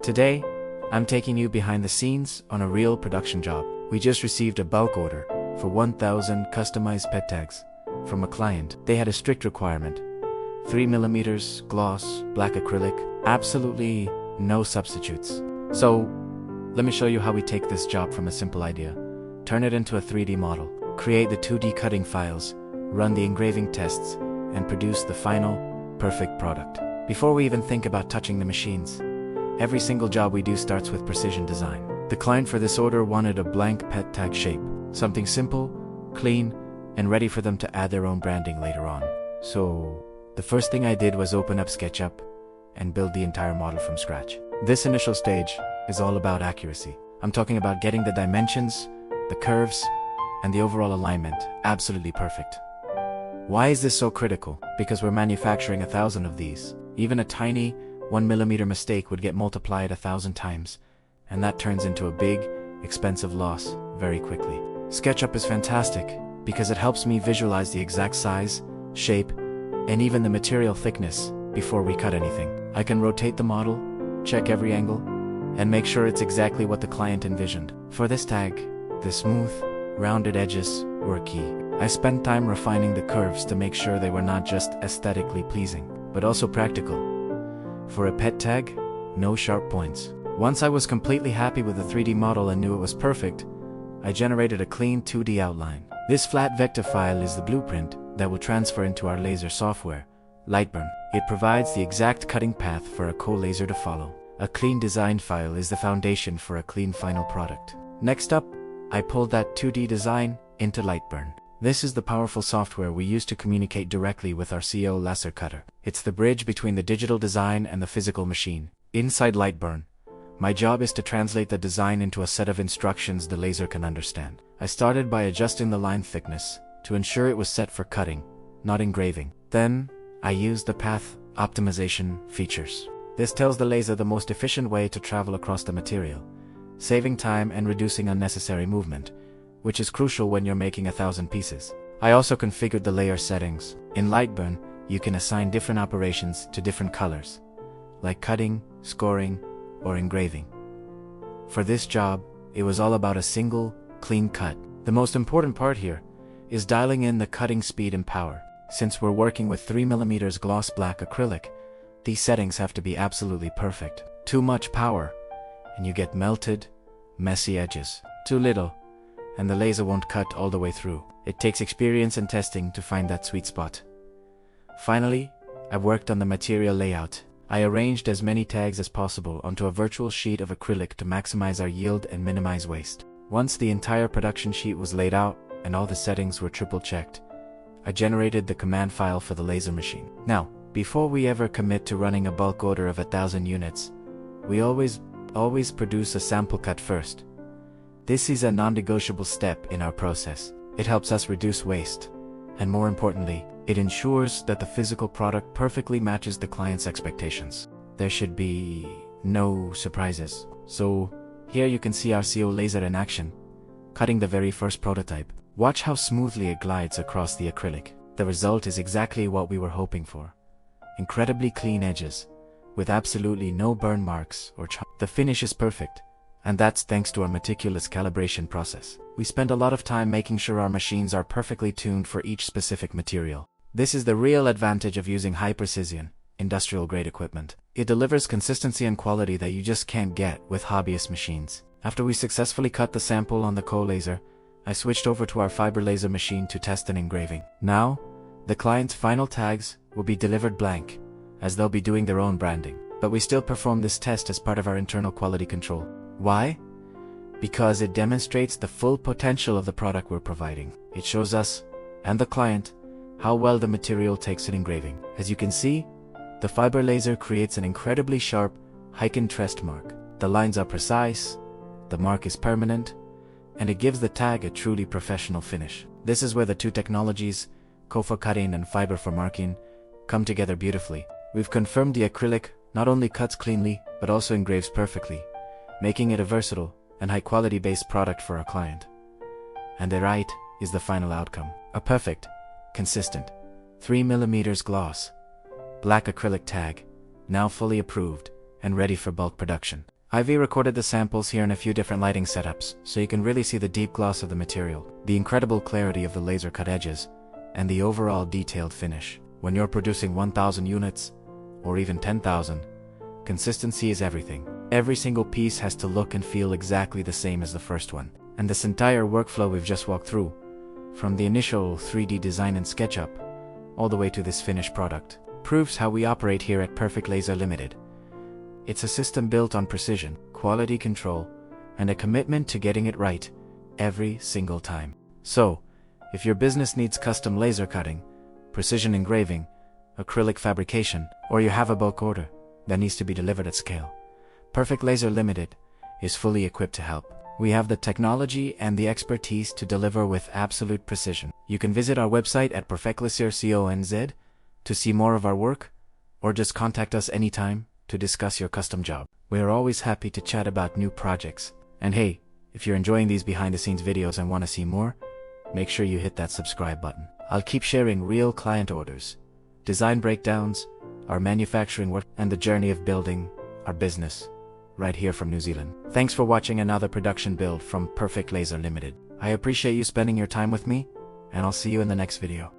Today, I'm taking you behind the scenes on a real production job. We just received a bulk order for 1,000 customized pet tags from a client. They had a strict requirement: 3mm gloss, black acrylic, absolutely no substitutes. So, let me show you how we take this job from a simple idea, turn it into a 3D model, create the 2D cutting files, run the engraving tests, and produce the final, perfect product. Before we even think about touching the machines, every single job we do starts with precision design. The client for this order wanted a blank pet tag shape, something simple, clean, and ready for them to add their own branding later on. So, the first thing I did was open up SketchUp and build the entire model from scratch. This initial stage is all about accuracy. I'm talking about getting the dimensions, the curves, and the overall alignment absolutely perfect. Why is this so critical? Because we're manufacturing 1,000 of these. Even a tiny 1mm mistake would get multiplied 1,000 times, and that turns into a big, expensive loss very quickly. SketchUp is fantastic because it helps me visualize the exact size, shape, and even the material thickness before we cut anything. I can rotate the model, check every angle, and make sure it's exactly what the client envisioned. For this tag, the smooth, rounded edges were key. I spent time refining the curves to make sure they were not just aesthetically pleasing, but also practical. For a pet tag, no sharp points. Once I was completely happy with the 3D model and knew it was perfect, I generated a clean 2D outline. This flat vector file is the blueprint that will transfer into our laser software, Lightburn. It provides the exact cutting path for a co-laser to follow. A clean design file is the foundation for a clean final product. Next up, I pulled that 2D design into Lightburn. This is the powerful software we use to communicate directly with our CO laser cutter. It's the bridge between the digital design and the physical machine. Inside Lightburn, my job is to translate the design into a set of instructions the laser can understand. I started by adjusting the line thickness to ensure it was set for cutting, not engraving. Then, I used the path optimization features. This tells the laser the most efficient way to travel across the material, saving time and reducing unnecessary movement, which is crucial when you're making 1,000 pieces. I also configured the layer settings. In Lightburn, you can assign different operations to different colors, like cutting, scoring, or engraving. For this job, it was all about a single, clean cut. The most important part here is dialing in the cutting speed and power. Since we're working with 3mm gloss black acrylic, these settings have to be absolutely perfect. Too much power, and you get melted, messy edges. Too little, and the laser won't cut all the way through. It takes experience and testing to find that sweet spot. Finally, I worked on the material layout. I arranged as many tags as possible onto a virtual sheet of acrylic to maximize our yield and minimize waste. Once the entire production sheet was laid out and all the settings were triple checked, I generated the command file for the laser machine. Now, before we ever commit to running a bulk order of 1,000 units, we always produce a sample cut first. This is a non-negotiable step in our process. It helps us reduce waste, and more importantly, it ensures that the physical product perfectly matches the client's expectations. There should be no surprises. So, here you can see our CO laser in action, cutting the very first prototype. Watch how smoothly it glides across the acrylic. The result is exactly what we were hoping for. Incredibly clean edges, with absolutely no burn marks or The finish is perfect, and that's thanks to our meticulous calibration process. We spend a lot of time making sure our machines are perfectly tuned for each specific material. This is the real advantage of using high-precision, industrial-grade equipment. It delivers consistency and quality that you just can't get with hobbyist machines. After we successfully cut the sample on the co-laser, I switched over to our fiber laser machine to test an engraving. Now, the client's final tags will be delivered blank, as they'll be doing their own branding. But we still perform this test as part of our internal quality control. Why? Because it demonstrates the full potential of the product we're providing. It shows us, and the client, how well the material takes in engraving. As you can see, the fiber laser creates an incredibly sharp, high-contrast mark. The lines are precise, the mark is permanent, and it gives the tag a truly professional finish. This is where the two technologies, CO₂ cutting and fiber for marking, come together beautifully. We've confirmed the acrylic not only cuts cleanly, but also engraves perfectly, making it a versatile and high-quality based product for our client. And the right is the final outcome. A perfect, consistent, 3mm gloss, black acrylic tag, now fully approved and ready for bulk production. I've recorded the samples here in a few different lighting setups, so you can really see the deep gloss of the material, the incredible clarity of the laser cut edges, and the overall detailed finish. When you're producing 1,000 units, or even 10,000, consistency is everything. Every single piece has to look and feel exactly the same as the first one. And this entire workflow we've just walked through, from the initial 3D design in SketchUp, all the way to this finished product, proves how we operate here at Perfect Laser Limited. It's a system built on precision, quality control, and a commitment to getting it right every single time. So, if your business needs custom laser cutting, precision engraving, acrylic fabrication, or you have a bulk order that needs to be delivered at scale, Perfect Laser Limited is fully equipped to help. We have the technology and the expertise to deliver with absolute precision. You can visit our website at perfectlaser.co.nz to see more of our work, or just contact us anytime to discuss your custom job. We are always happy to chat about new projects. And hey, if you're enjoying these behind the scenes videos and want to see more, make sure you hit that subscribe button. I'll keep sharing real client orders, design breakdowns, our manufacturing work, and the journey of building our business right here from New Zealand. Thanks for watching another production build from Perfect Laser Limited. I appreciate you spending your time with me, and I'll see you in the next video.